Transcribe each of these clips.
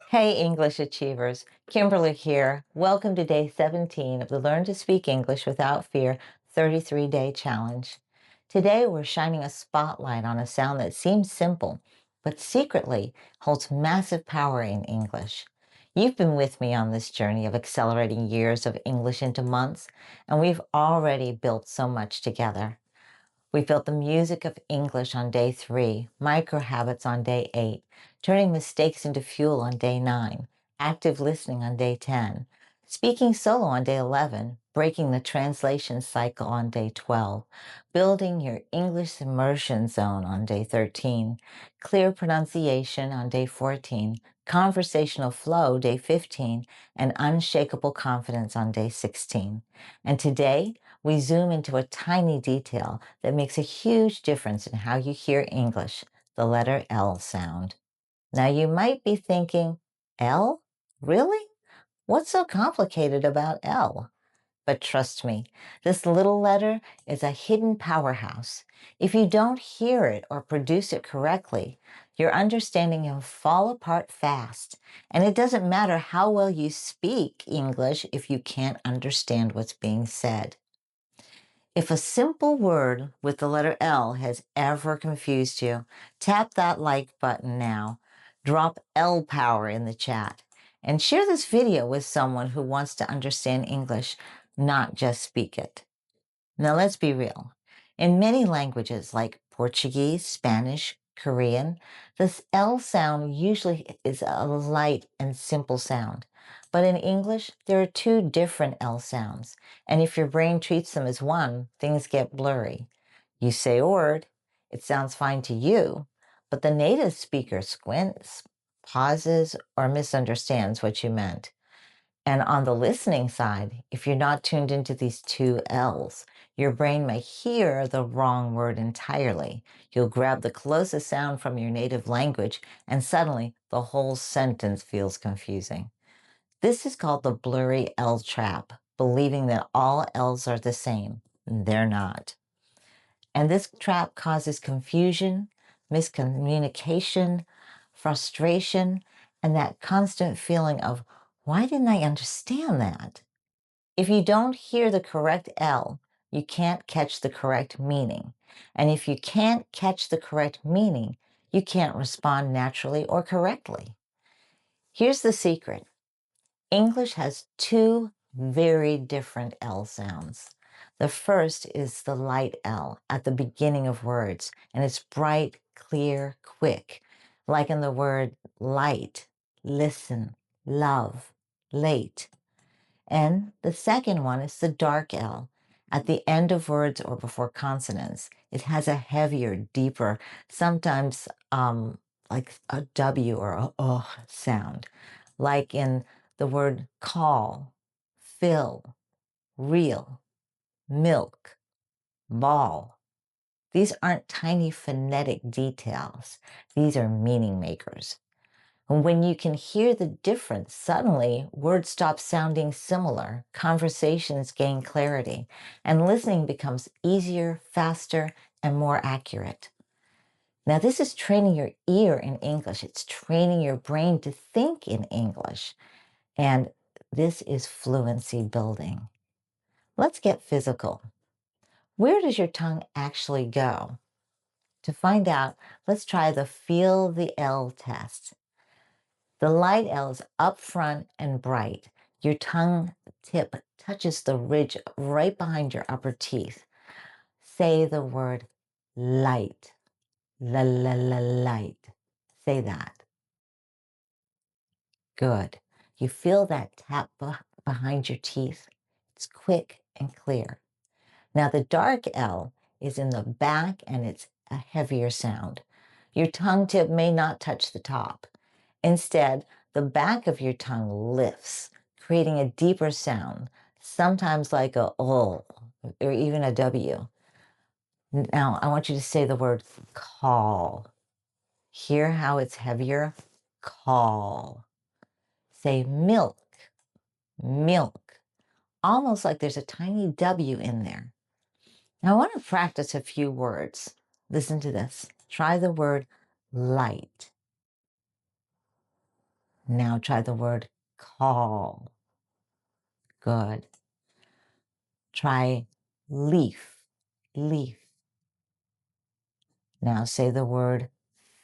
Hey, English achievers. Kimberly here. Welcome to day 17 of the Learn to Speak English Without Fear 33-day challenge. Today, we're shining a spotlight on a sound that seems simple, but secretly holds massive power in English. You've been with me on this journey of accelerating years of English into months, and we've already built so much together. We built the music of English on day 3, micro habits on day 8, turning mistakes into fuel on day 9, active listening on day 10, speaking solo on day 11, breaking the translation cycle on day 12, building your English immersion zone on day 13, clear pronunciation on day 14, conversational flow day 15, and unshakable confidence on day 16. And today, we zoom into a tiny detail that makes a huge difference in how you hear English, the letter L sound. Now you might be thinking, L? Really? What's so complicated about L? But trust me, this little letter is a hidden powerhouse. If you don't hear it or produce it correctly, your understanding will fall apart fast. And it doesn't matter how well you speak English if you can't understand what's being said. If a simple word with the letter L has ever confused you, tap that like button now. Drop L power in the chat and share this video with someone who wants to understand English, not just speak it. Now let's be real. In many languages like Portuguese, Spanish, Korean, this L sound usually is a light and simple sound. But in English, there are two different L sounds. And if your brain treats them as one, things get blurry. You say a word, it sounds fine to you, but the native speaker squints, pauses, or misunderstands what you meant. And on the listening side, if you're not tuned into these two L's, your brain may hear the wrong word entirely. You'll grab the closest sound from your native language, and suddenly the whole sentence feels confusing. This is called the blurry L trap, believing that all L's are the same. They're not. And this trap causes confusion, miscommunication, frustration, and that constant feeling of, why didn't I understand that? If you don't hear the correct L, you can't catch the correct meaning. And if you can't catch the correct meaning, you can't respond naturally or correctly. Here's the secret. English has two very different L sounds. The first is the light L at the beginning of words, and it's bright, clear, quick, like in the word light, listen, love, late. And the second one is the dark L at the end of words or before consonants. It has a heavier, deeper, sometimes like a W or a sound, like in the word call, fill, real, milk, ball. These aren't tiny phonetic details. These are meaning makers. And when you can hear the difference, suddenly words stop sounding similar, conversations gain clarity, and listening becomes easier, faster, and more accurate. Now, this is training your ear in English. It's training your brain to think in English. And this is fluency building. Let's get physical. Where does your tongue actually go? To find out, let's try the feel the L test. The light L is up front and bright. Your tongue tip touches the ridge right behind your upper teeth. Say the word light. La la la light. Say that. Good. You feel that tap behind your teeth? It's quick and clear. Now the dark L is in the back and it's a heavier sound. Your tongue tip may not touch the top. Instead, the back of your tongue lifts, creating a deeper sound, sometimes like a O or even a W. Now, I want you to say the word call. Hear how it's heavier? Call. Say milk, milk. Almost like there's a tiny W in there. Now, I want to practice a few words. Listen to this. Try the word light. Now try the word call. Good. Try leaf, leaf. Now say the word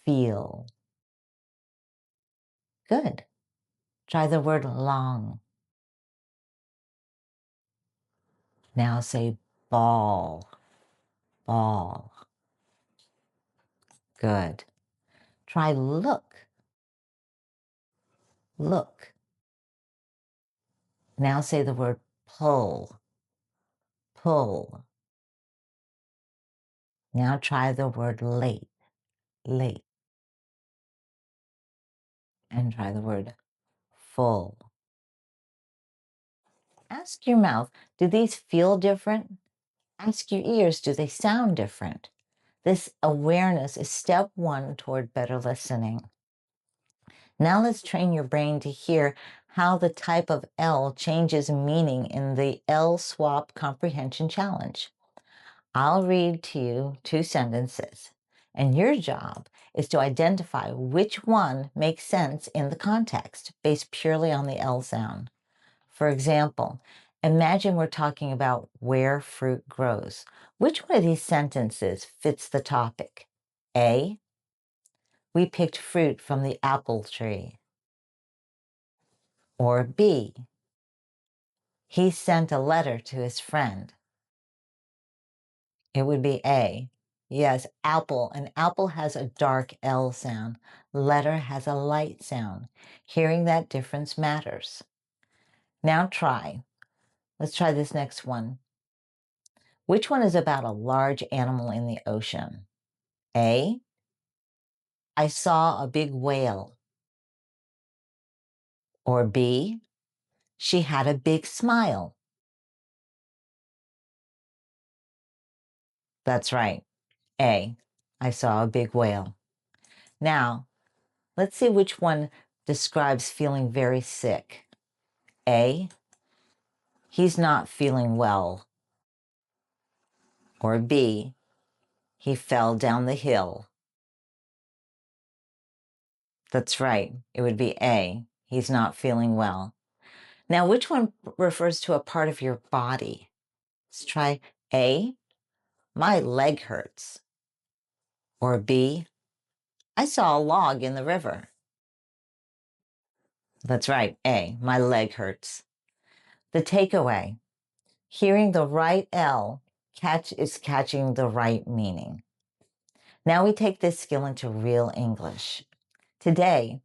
feel. Good. Try the word long. Now say ball, ball. Good. Try look, look. Now say the word pull, pull. Now try the word late, late. And try the word full. Ask your mouth, do these feel different? Ask your ears, do they sound different? This awareness is step one toward better listening. Now let's train your brain to hear how the type of L changes meaning in the L swap comprehension challenge. I'll read to you 2 sentences, and your job is to identify which one makes sense in the context based purely on the L sound. For example, imagine we're talking about where fruit grows. Which one of these sentences fits the topic? A, we picked fruit from the apple tree. Or B, he sent a letter to his friend. It would be A. Yes, apple. An apple has a dark L sound. Letter has a light sound. Hearing that difference matters. Now try. Let's try this next one. Which one is about a large animal in the ocean? A, I saw a big whale. Or B, she had a big smile. That's right. A, I saw a big whale. Now, let's see which one describes feeling very sick. A, he's not feeling well. Or B, he fell down the hill. That's right. It would be A, he's not feeling well. Now, which one refers to a part of your body? Let's try A, my leg hurts. Or B, I saw a log in the river. That's right, A, my leg hurts. The takeaway, hearing the right L is catching the right meaning. Now we take this skill into real English. Today,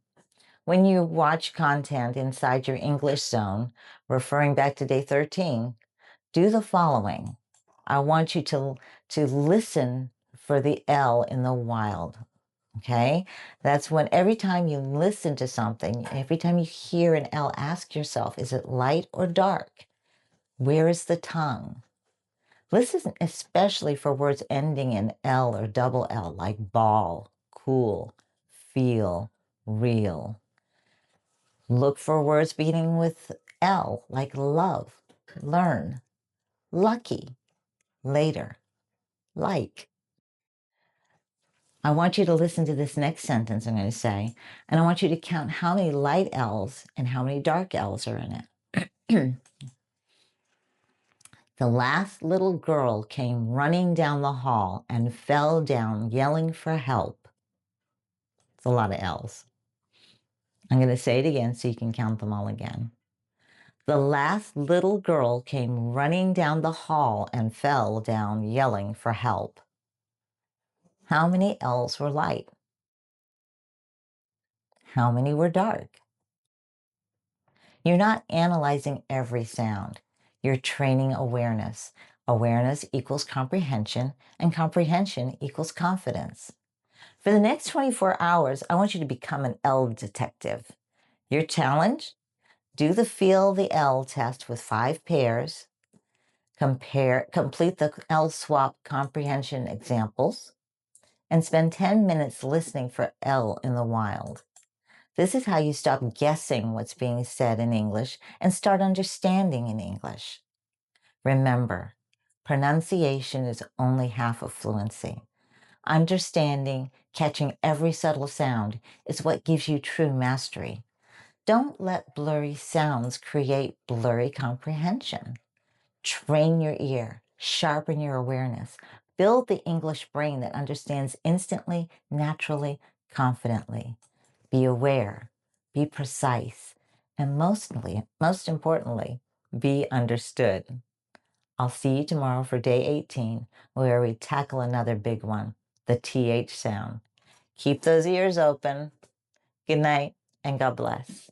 when you watch content inside your English zone, referring back to day 13, do the following. I want you to listen for the L in the wild. Okay? That's when every time you listen to something, every time you hear an L, ask yourself, is it light or dark? Where is the tongue? Listen especially for words ending in L or double L, like ball, cool, feel, real. Look for words beginning with L, like love, learn, lucky, later, like. I want you to listen to this next sentence I'm going to say, and I want you to count how many light L's and how many dark L's are in it. The last little girl came running down the hall and fell down yelling for help. It's a lot of L's. I'm going to say it again so you can count them all again. The last little girl came running down the hall and fell down yelling for help. How many L's were light? How many were dark? You're not analyzing every sound. You're training awareness. Awareness equals comprehension, and comprehension equals confidence. For the next 24 hours, I want you to become an L detective. Your challenge? Do the Feel the L test with 5 pairs. Complete the L swap comprehension examples, and spend 10 minutes listening for L in the wild. This is how you stop guessing what's being said in English and start understanding in English. Remember, pronunciation is only half of fluency. Understanding, catching every subtle sound is what gives you true mastery. Don't let blurry sounds create blurry comprehension. Train your ear, sharpen your awareness, build the English brain that understands instantly, naturally, confidently. Be aware, be precise, and most importantly, be understood. I'll see you tomorrow for day 18, where we tackle another big one, the TH sound. Keep those ears open. Good night, and God bless.